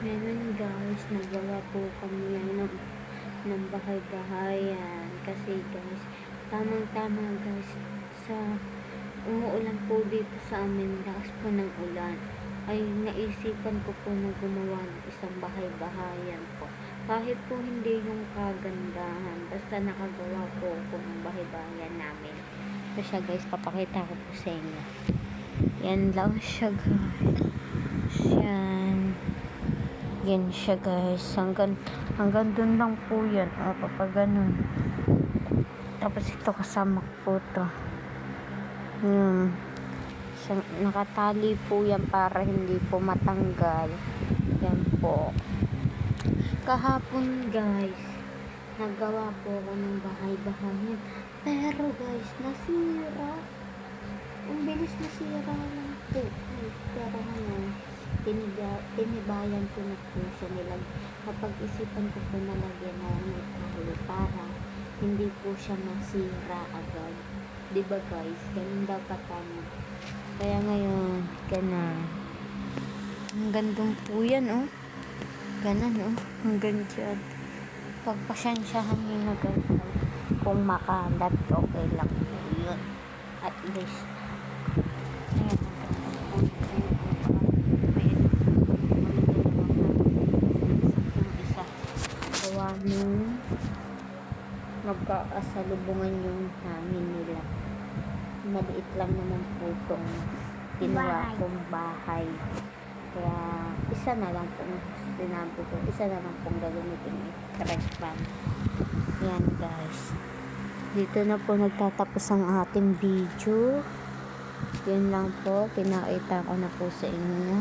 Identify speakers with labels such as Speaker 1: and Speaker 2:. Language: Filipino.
Speaker 1: Ngayon guys, nagawa po kami ng bahay-bahayan. Kasi guys, tamang-tama guys, sa umuulan po dito sa amin, lakas po ng ulan, ay naisipan ko po na gumawa ng isang bahay-bahayan po. Kahit po hindi yung kagandahan, basta nakagawa po ako ng bahay-bahayan namin. Ito siya guys, papakita ko po sa inyo. Yan lang siya guys. Yan siya guys. Hanggang dun lang po yan. O, papaganon. Tapos ito kasama po to. Nakatali po yan para hindi po matanggal. Yan po. Kahapon guys, naggawa po ako ng bahay-bahayan. Pero guys, nasira. Ang bilis nasira lang po. Pero ngayon, tinibayan ko na po siya napag-isipan ko po na lagyan na ng kahoy para hindi po siya masira agad. Diba guys? Ganun dapat ano. Kaya ngayon, ganun. Hanggang dun po yan, oh. Ganun, oh. Hanggang dyan. Pagpasensyahan nyo na guys. Kung makalat, okay lang po yun. At least, ayan. Nung magkakasalubungan yung hangin nila. Maliit lang naman po itong ginawa kong bahay. Kaya isa na lang pong sinabi ko, isa na lang pong gagamitin i-correct pan. Yan guys. Dito na po nagtatapos ang ating video. Yan lang po, pinakita ko na po sa inyo.